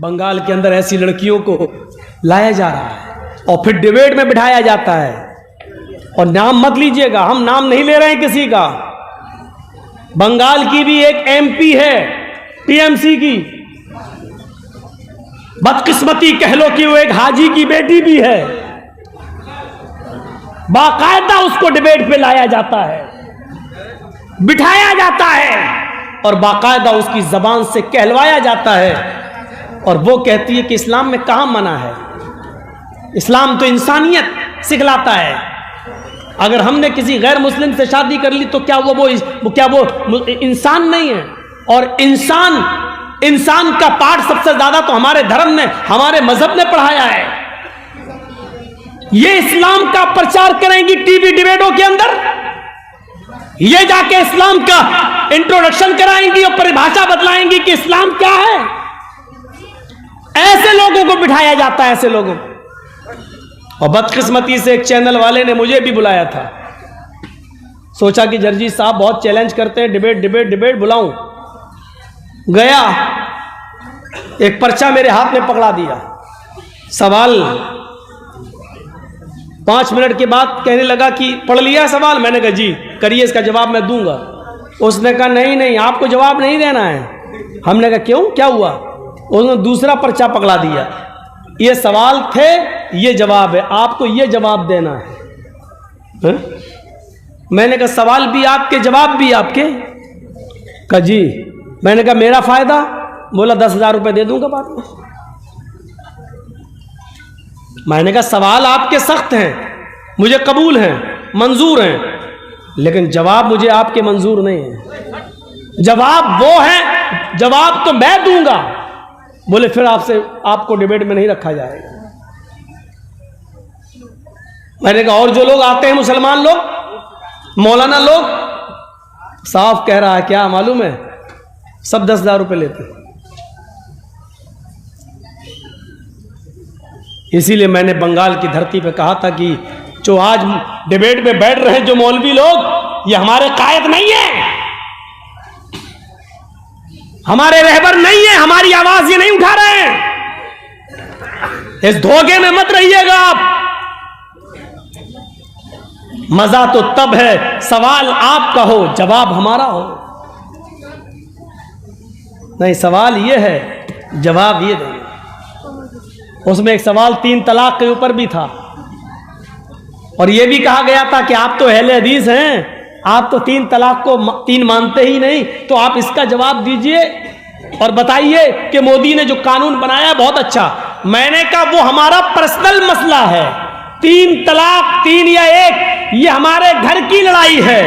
बंगाल के अंदर ऐसी लड़कियों को लाया जा रहा है और फिर डिबेट में बिठाया जाता है। और नाम मत लीजिएगा, हम नाम नहीं ले रहे हैं किसी का। बंगाल की भी एक एमपी है टीएमसी की, बदकिस्मती कह लो कि वो एक हाजी की बेटी भी है। बाकायदा उसको डिबेट पे लाया जाता है, बिठाया जाता है और बाकायदा उसकी जबान से कहलवाया जाता है। और वो कहती है कि इस्लाम में कहां मना है, इस्लाम तो इंसानियत सिखलाता है। अगर हमने किसी गैर मुस्लिम से शादी कर ली तो क्या वो इंसान नहीं है? और इंसान का पाठ सबसे ज्यादा तो हमारे धर्म ने, हमारे मजहब ने पढ़ाया है। ये इस्लाम का प्रचार करेंगी टीवी डिबेटों के अंदर, ये जाके इस्लाम का इंट्रोडक्शन कराएंगी और परिभाषा बदलाएंगी कि इस्लाम क्या है। ऐसे लोगों को बिठाया जाता है, ऐसे लोगों को। और बदकिस्मती से एक चैनल वाले ने मुझे भी बुलाया था। सोचा कि जर्जी साहब बहुत चैलेंज करते हैं, डिबेट बुलाऊं। गया, एक पर्चा मेरे हाथ में पकड़ा दिया। सवाल 5 मिनट के बाद कहने लगा कि पढ़ लिया सवाल। मैंने कहा जी करिए, इसका जवाब मैं दूंगा। उसने कहा नहीं आपको जवाब नहीं देना है। हमने कहा क्यों, क्या हुआ? उसने दूसरा पर्चा पकड़ा दिया। ये सवाल थे, ये जवाब है, आपको ये जवाब देना है। मैंने कहा सवाल भी आपके, जवाब भी आपके? कहा जी। मैंने कहा मेरा फायदा? बोला 10,000 रुपये दे दूंगा बाद में। मैंने कहा सवाल आपके सख्त हैं, मुझे कबूल हैं, मंजूर हैं, लेकिन जवाब मुझे आपके मंजूर नहीं है। जवाब वो है, जवाब तो मैं दूंगा। बोले फिर आपको डिबेट में नहीं रखा जाएगा। मैंने कहा और जो लोग आते हैं, मुसलमान लोग, मौलाना लोग, साफ कह रहा है, क्या मालूम है, सब 10,000 रुपये लेते हैं। इसीलिए मैंने बंगाल की धरती पे कहा था कि जो आज डिबेट में बैठ रहे हैं जो मौलवी लोग, ये हमारे कायद नहीं है, हमारे रहबर नहीं है, हमारी आवाज ये नहीं उठा रहे हैं। इस धोखे में मत रहिएगा आप। मजा तो तब है सवाल आपका हो, जवाब हमारा हो। नहीं, सवाल ये है, जवाब ये देंगे। उसमें एक सवाल 3 तलाक के ऊपर भी था और यह भी कहा गया था कि आप तो अहले हदीस हैं, आप तो 3 तलाक को 3 मानते ही नहीं, तो आप इसका जवाब दीजिए और बताइए कि मोदी ने जो कानून बनाया है बहुत अच्छा। मैंने कहा वो हमारा पर्सनल मसला है, 3 तलाक 3 या 1 ये हमारे घर की लड़ाई है,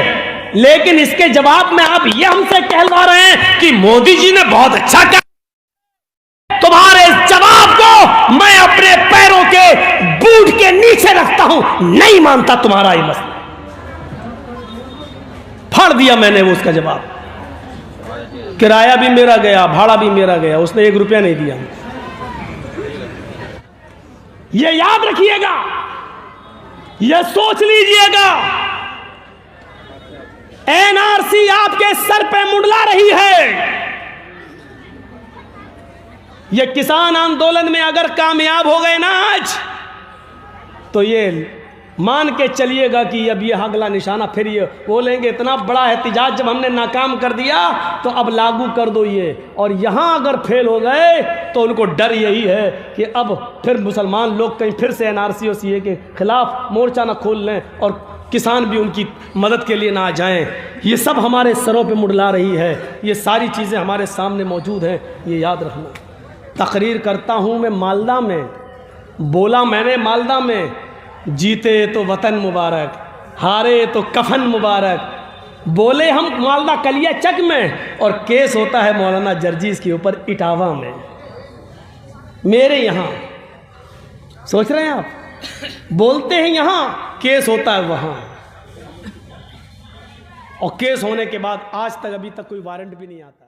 लेकिन इसके जवाब में आप ये हमसे कहलवा रहे हैं कि मोदी जी ने बहुत अच्छा कहा। तुम्हारे इस जवाब को मैं अपने पैरों के बूट के नीचे रखता हूं, नहीं मानता तुम्हारा ये मसला। फाड़ दिया मैंने वो उसका जवाब। किराया भी मेरा गया, भाड़ा भी मेरा गया, उसने 1 रुपया नहीं दिया। ये याद रखिएगा, ये सोच लीजिएगा, एनआरसी आपके सर पे मुंडला रही है। ये किसान आंदोलन में अगर कामयाब हो गए ना आज, तो ये मान के चलिएगा कि अब ये अगला निशाना फिर ये बोलेंगे इतना बड़ा एहतिजाज जब हमने नाकाम कर दिया तो अब लागू कर दो ये। और यहाँ अगर फेल हो गए तो उनको डर यही है कि अब फिर मुसलमान लोग कहीं फिर से एनआरसी और सीए के खिलाफ मोर्चा ना खोल लें और किसान भी उनकी मदद के लिए ना आ जाएं। ये सब हमारे सरों पे मुड़ला रही है, ये सारी चीज़ें हमारे सामने मौजूद हैं, ये याद रखना। तकरीर करता हूँ मैं मालदा में, बोला मैंने मालदा में, जीते तो वतन मुबारक, हारे तो कफन मुबारक। बोले हम मालदा कलिया चक में और केस होता है मौलाना जर्जीस के ऊपर इटावा में, मेरे यहाँ। सोच रहे हैं आप, बोलते हैं यहाँ, केस होता है वहाँ, और केस होने के बाद आज तक अभी तक कोई वारंट भी नहीं आता।